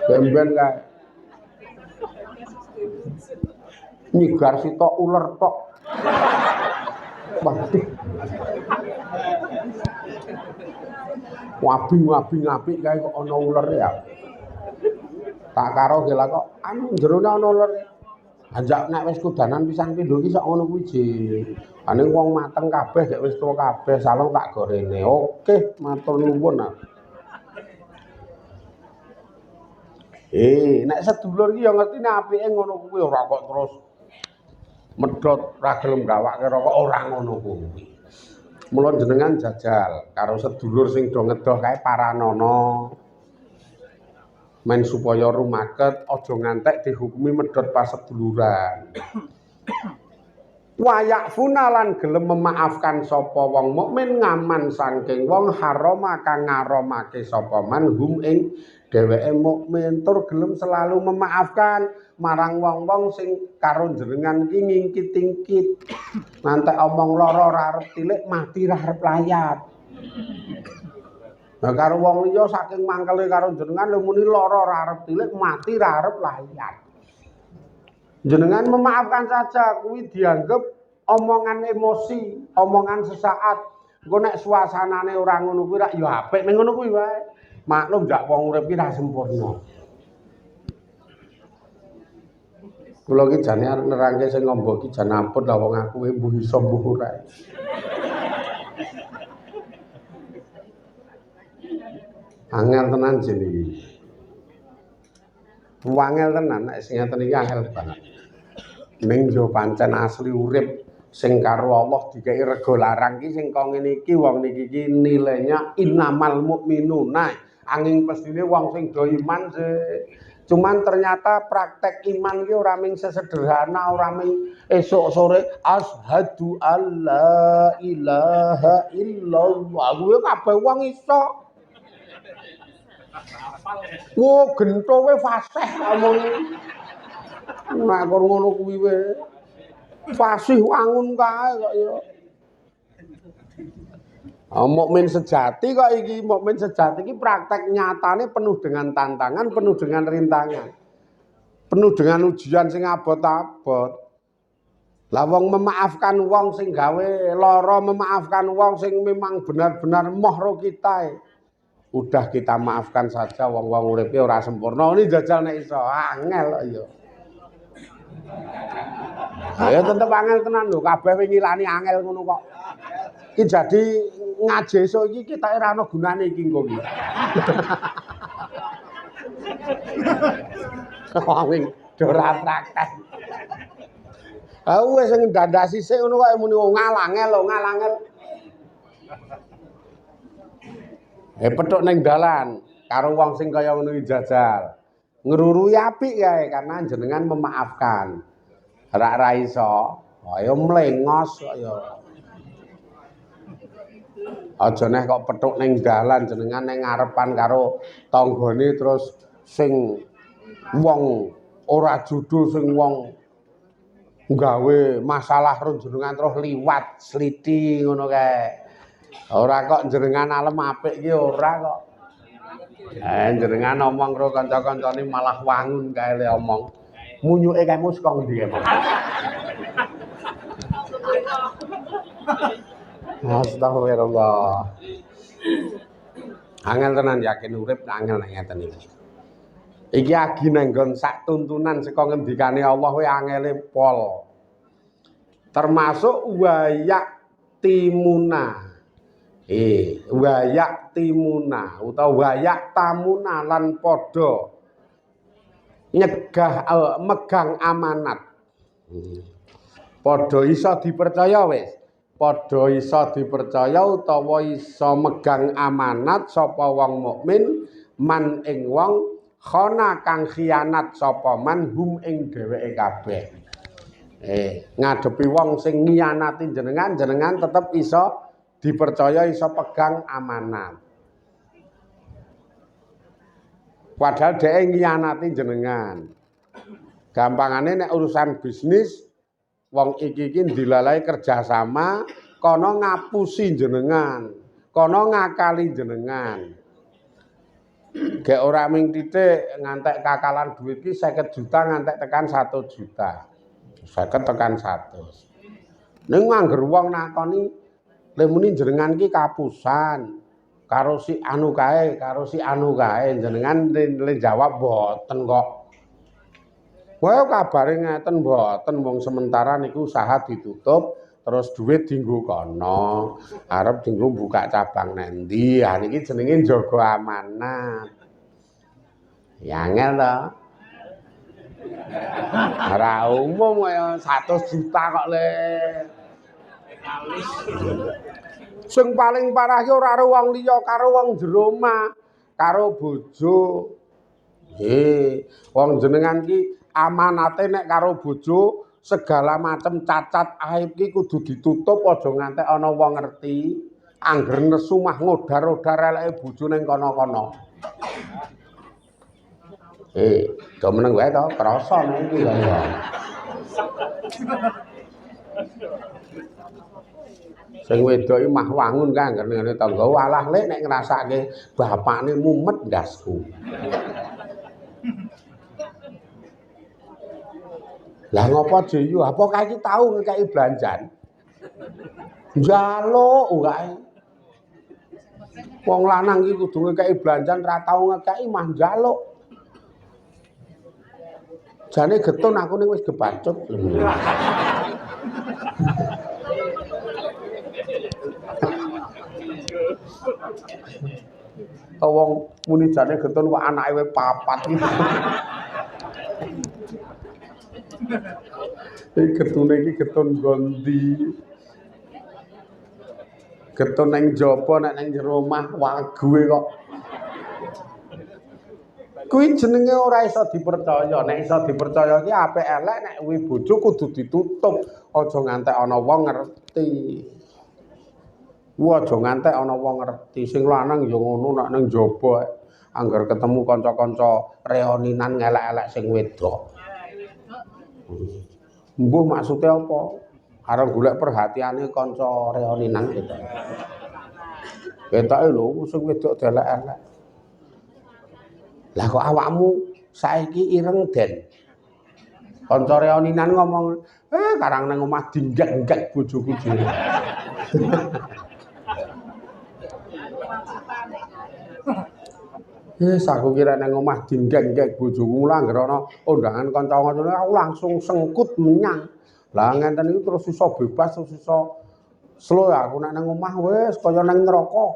Demben kae. Nyigar sitok uler tok. Waduh. Wabing apik kae kok ana uler ya. Tak karo gela kok anu jerone ana uler. Anjak nek wis kudanan pisan pindho iki sak ngono kuwi ji. Ane wong mateng kabeh gek wis tuwa kabeh salong tak gorene. Oke, matur nuwun. Nek sedulur iki ya ngerti nek apike ngono kuwi ora kok terus medhot ra gelem gawake rokok ora ngono kuwi. Mula jenengan jajal karo sedulur sing do ngedoh kae paranono. Men supaya rumaket aja ngantek dihukumi medhot paseduluran. Wayak funalan gelem memaafkan sapa wong mukmin ngaman saking wong harama kang ngaramake sapa man hum ing dheweke mukmin tur gelem selalu memaafkan marang wong-wong sing karo jenengan iki ngingkit-ingkit. Nanti omong lara ora arep tilik mati ra arep layat. Nah karo wong liya saking mangkele karo jenengan lho muni lara ora arep tilik mati ra arep layat. Jenengan memaafkan saja kuwi dianggap omongan emosi, omongan sesaat. Engko nek suasanane ora ngono kuwi ra ya apik ning ngono kuwi wae. Maklum jak wong urip iki ra sempurna. Kula iki jane arep nerangke sing ngombo iki jan ampun lah wong aku mbuh iso mbuh ora. Angel tenan jenenge. Wangel tenan nek sing ngeten iki angel banget. Ning yo pancen asli urip sing karo Allah dikeki rega larang iki sing kok ngene iki wong niki iki nilainya innamal mukminuna. Anging pestine wong sing do iman cuman ternyata praktek iman ki ora mung sesederhana ora mung esuk sore asyhadu alla ilaha illallah kuwi kabeh wong iso. Wo gentowe fasih omong. Nek kok ngono kuwi wae. Fasih wangun kae kok ya. Mukmin sejati kok iki, mukmin sejati iki praktek nyatane penuh dengan tantangan, penuh dengan rintangan. Penuh dengan ujian sing abot-abot. Lah wong memaafkan wong sing gawe lara, memaafkan wong sing memang benar-benar mohro kita. Udah kita maafkan saja wong-wong uripe ora sempurna. Ini jajal nek iso angel kok ya. Ya tetep angel tenan lho, kabeh ngilani angel ngono kok. Iki jadi ngaji esuk iki kita ora ana gunane iki engko iki. Wong ora praktek. Aku wis ngendandasi sik ngono kok muni ngalangel. Petuk ning dalan karo wong sing kaya ngono iki jajal. Ngrurui apik kae karena jenengan memaafkan. Ra iso, ayo mlengos kaya. Aja neh kok petuk ning dalan jenengan ning ngarepan karo tanggane terus sing wong ora judo sing wong gawe masalah ro jenengan terus liwat sliti ngono kae. Ora kok jenengan alem apik iki ora kok. Jenengan omong karo kanca-kancane malah wangun kae le omong. Munyuke kae mus kok ndi kae. Astagfirullah. Angel tenan yakin urip angel nek ngeten iki. Iki agi nenggon sak tuntunan saka ngendikane Allah kuwi angele pol. Termasuk wayak timuna. Wayak timuna utawa wayak tamuna lan padha nyegah megang amanat. Padha iso dipercaya wis. Padha iso dipercaya utawa iso megang amanat sapa wong mukmin man ing wong khana kang khianat sapa man hum ing dheweke kabeh. Ngadepi wong sing ngianati jenengan tetep iso dipercaya iso pegang amanat. Padahal dhek ngiyanati jenengan. Gampangane nek urusan bisnis wong iki dilalai kerjasama kono ngapusi jenengan, kono ngakali jenengan. Gek ora ming titik ngantek kakalan duit ki 50 juta ngantek tekan 1 juta. 50 tekan 100. Ning angger wong nakoni le muni jenengan ki kapusan karo si anu kae, jenengan le jawab boten kok. Wah kabare ngeten boten wong sementara niku usaha ditutup terus duit dienggo kono, arep dienggo buka cabang nendi. Ha niki jenenge jaga amanat. Ya angel to. Ora umum kaya 100 juta kok le. Sing paling parah ki ora karo wong liya, karo wong jero omah, karo bojo. Wong jenengan ki amanate nek karo bojo segala macam cacat aib ki kudu ditutup aja ngantek ana wong ngerti. Angger nesu mah ngodar-odar eleke bojo ning kono-kono. Do meneng wae to, krasa nek iki lho ya. Sing wedok iki mah wangun ka ngene tangga walah lek nek ngrasake bapakne mumet ndasku. Lah ngopo Jeyu? Apa kae iki tau ngekeki belanjan? Njaluk wae. Wong lanang iki kudu ngekeki belanjan ra tau ngekeki mah njaluk. Jane getun aku ning wis gebacut. Wong muni jane getun kok anake we 4 iki. Getune iki getun gondi. Getun ning jaba nek ning jero omah wague kok. Kuwi jenenge ora iso dipercaya. Nek iso dipercaya ki apik elek nek kuwi bojo kudu ditutup. Aja ngantek ana wong ngerti. Aja ngantek ana wong ngerti. Sing lanang ya ngono nek ning jaba angger ketemu kanca-kanca reoninan ngelek-elek sing wedok. Mbuh maksudnya apa? Arep golek perhatiane kanca reoninan gitu. Ketoke lho sing wedok delek-elek. Lah kok awakmu saiki ireng den. Kanca reoninan ngomong, karang nang omah dinggek-nggek bojoku dhewe. Aku kira nang omah dinggek-nggek bojoku langgar ana undangan kanca-kancane aku langsung sengkut menyang. Lah ngenten iki terus iso bebas terus iso slow aku nek nang omah wis kaya nang neraka.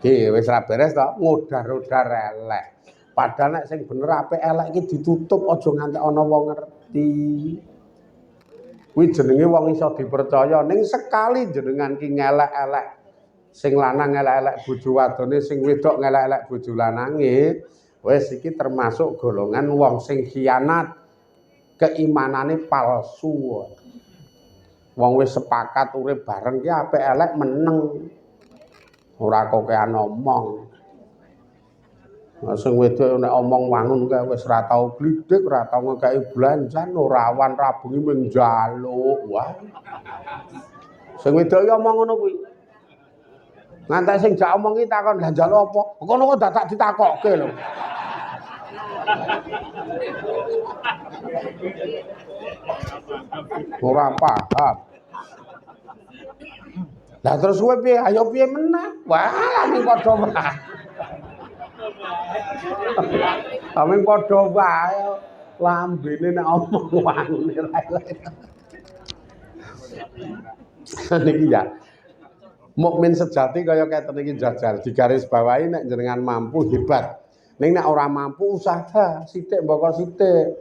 Wis ra beres to ngodar-odar elek. Padahal nek sing bener apik elek iki ditutup aja ngantek ana wong ngerti. Kuwi jenenge wong iso dipercaya ning sekali jenengan ki ngelek-elek sing lanang ngelek-elek bojo wadone sing wedok ngelek-elek bojo lanange wis iki termasuk golongan wong sing khianat keimanane palsu. Wong wis sepakat urip bareng ki apik elek meneng. Ora kokean omong. Sing wedok nek omong wangun kae wis ora tau blidik, ora tau ngekeki belanjan, ora awan rabungi mung njaluk. Wah. Sing wedok iki omong ngono kuwi. Ngantek sing jak omong iki takon, "Lah njaluk apa?" Kono kok dadak ditakokke lho. Ora paham. Lah terus kowe piye? Ayo piye meneh? Wah, laming padha wae. Laming padha wae. Lambene nek omong wangune ra elek. Niki ya. Mukmin sejati kaya keten iki jajal digaris bawahi nek jenengan mampu hebat. Ning nek ora mampu usaha sithik mbaka sithik.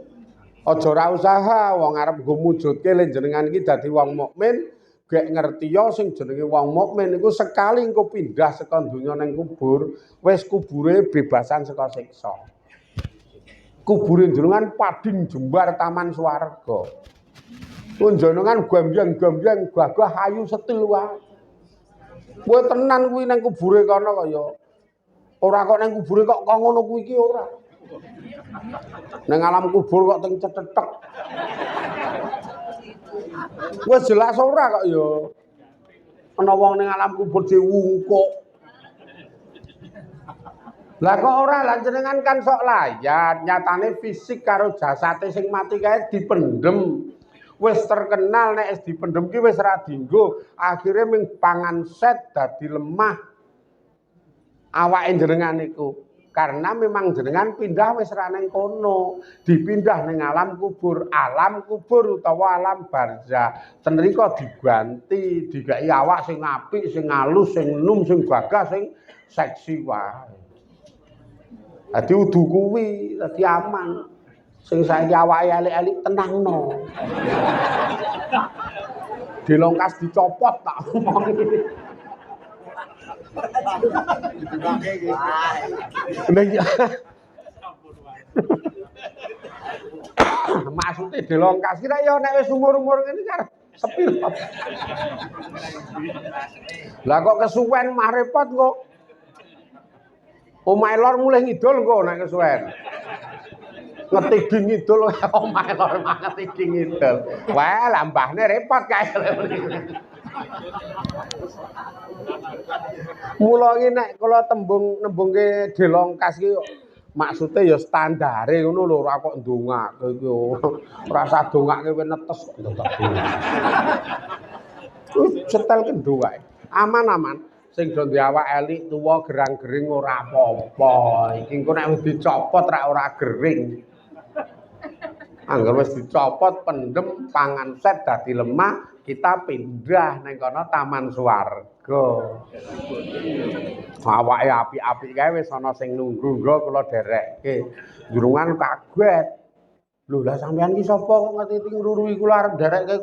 Aja ora usaha wong arep nggo mujudke le jenengan iki dadi wong mukmin. Gek ngerti ya sing jenenge wong mukmin iku sekali engko pindah saka donya ning kubur, wis kubure bebasan saka siksa. Kubure jenengan pading jembar taman swarga. Jenengan gambyang-gambyang gagah ayu setil wae. Kowe tenan kuwi nang kubure kono kaya Ora kok nang kubure kok ngono kuwi iki ora. Nang alam kubur kok teng cetetek. Wis jelas ora kok ya. Ana wong ning alam kubur diwungkuk. Lah kok ora lah jenengan kan sok layar, nyatane fisik karo jasate sing mati kae dipendem. Wis terkenal nek wis dipendem ki wis ora dienggo, akhire ming pangan set dadi lemah. Awake jenengan niku karena memang jenengan pindah wis ra ning kono, dipindah ning alam kubur utawa alam barzah. Tenrika diganti, digawe awak sing apik, sing alus, sing enum, sing gagah, sing seksi wae. Dadi udu kuwi, dadi aman. Sing saiki awake elek-elek tenangno. Dilongkas dicopot tak omong iki. Maksudnya dilongkas kira ya nek wis umur-umur ngene kan sepi. Lah kok kesuwen mah repot kok. Omahe lor mulih ngidul engko nek kesuwen. Ngetigi ngidul omahe lor mah ngetigi ngidul. Wah, lah mbahne repot kae. Mula iki nek kula nembungke delongkas iki maksude ya standare ngono lho ora kok ndongake iki. Ora usah dongake kowe netes kok. Setel kendo wae. Aman-aman. Sing do duwe awak elik tuwa gerang-gering ora apa-apa. Iki engko nek wis dicopot ora gering. Angger wis dicopot pendem pangan set dadi lemah, kita pindah ning kono taman swarga. Awake apik-apik kae wis ana sing nunggu nggo kula derekke. Jurungan kaget. Lho lah sampean ki sapa kok ngerti ngrurui kula arep derekke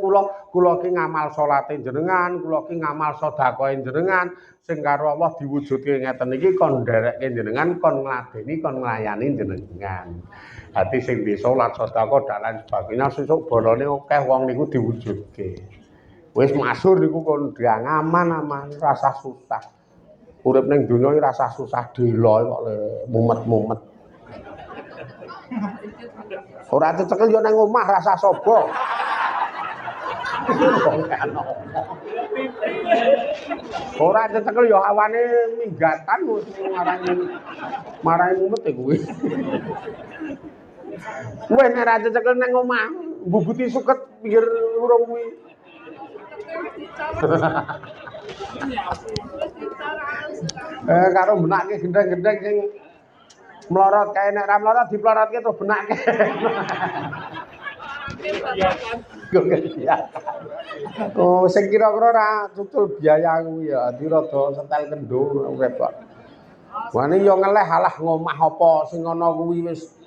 kula ki ngamal salate jenengan, kula ki ngamal sedekahe jenengan sing karo Allah diwujudke ngeten iki kon derekke jenengan, kon ngladeni, kon nglayani jenengan. Hati sing di salat sedekah dan lain sebagainya sesuk bolone akeh wong niku diwujudke. Wis masyhur niku kon diang aman-aman, rasa susah. Urip ning donya iki rasa susah delo kok le mumet-mumet. Ora cecekel yo nang omah rasa sobo. Ora cecekel yo awane minggatan marani mumet e kuwi. Wes nek ra cecekel nang omah, mbubuti suket pinggir urung kuwi. Karo benake gendeng-gendeng sing melorot kae nek ra melorot diplorotke terus benake. Oh, sing kira-kira ra cucul biaya kuwi ya, dirada setel kendo repot. Wani yo ngeleh alah ngomah apa sing ana kuwi wis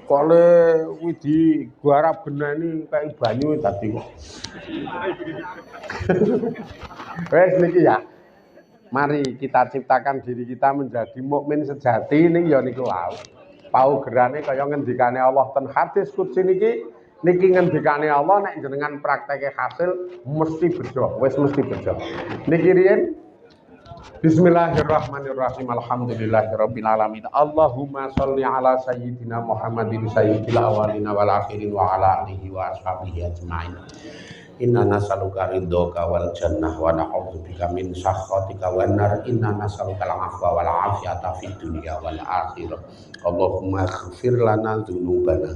kole kuwi digarap geneni kae banyu dadi kok. Wes niki ya. Mari kita ciptakan diri kita menjadi mukmin sejati ning ya niku wae. Paugerane kaya ngendikane Allah ten hadis qudsi niki ngendikane Allah nek jenengan prakteke hasil mesti bejo, wis mesti bejo. Niki riyen Bismillahirrahmanirrahim. Alhamdulillahirabbil alamin. Allahumma sholli ala sayyidina Muhammadin sayyidil awwalina wal akhirin wa ala alihi wa ashabihi ajmain. Inna nas'aluka ridhoka wal jannah wa na'udzubika min sakhatika wan nar. Inna nas'aluka al-'afwa wal 'afiyata fid dunya wal akhirah. Allahumma ighfir lana dzunubana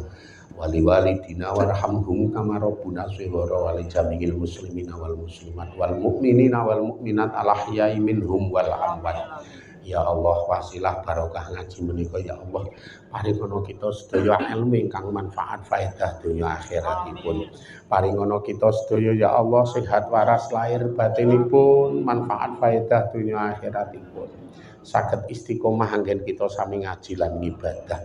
wa liwalidina warhamhum kama rabbuna shighara wa li jami'il muslimina wal muslimat wal mu'minina wal mu'minat al ahya'i minhum wal amwat. Ya Allah, wasilah barokah ngaji menika ya Allah. Paringono kita sedaya ilmu ingkang manfaat faedah dunya akhiratipun. Paringono kita sedaya ya Allah sehat waras lahir batinipun, manfaat faedah dunya akhiratipun. Saged istiqomah anggen kita sami ngaji lan ibadah.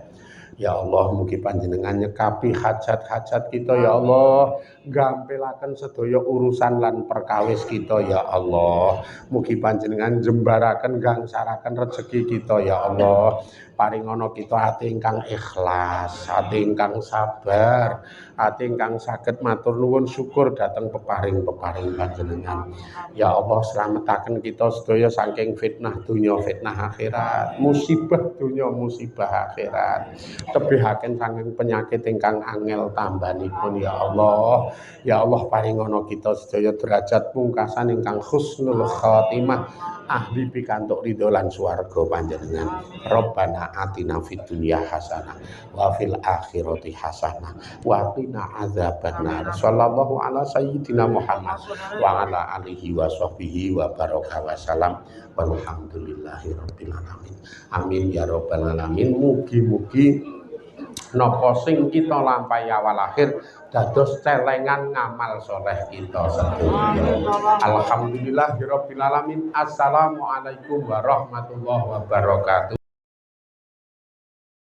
Ya Allah, mugi panjenengan nyekapi hajat-hajat kita ya Allah, gampelaken sedaya urusan lan perkawis kita ya Allah. Mugi panjenengan jembaraken gangsaraken rezeki kita ya Allah. Paringono kita ati ingkang ikhlas, ati ingkang sabar, ati ingkang saged matur nuwun syukur dhateng peparing-peparing panjenengan. Ya Allah, slametaken kita sedaya saking fitnah dunya, fitnah akhirat, musibah dunya, musibah akhirat. Tebihaken saking penyakit ingkang angel tambanipun ya Allah. Ya Allah, paringono kita sedaya derajat pungkasan ingkang husnul khotimah, ahli pikantuk ridho lan swarga panjenengan. Rabbana atina fid dunya hasanah wa fil akhirati hasanah wa qina adzabannar. Sallallahu ala sayyidina Muhammad wa ala alihi wa sahbihi wa baraka wa salam. Walhamdulillahirabbil alamin. Amin ya rabbal alamin. Mugi-mugi napa sing kita lampahi awal akhir dados celengan ngamal soleh kita sedaya. Alhamdulillahirabbil alamin. Assalamualaikum warahmatullahi wabarakatuh.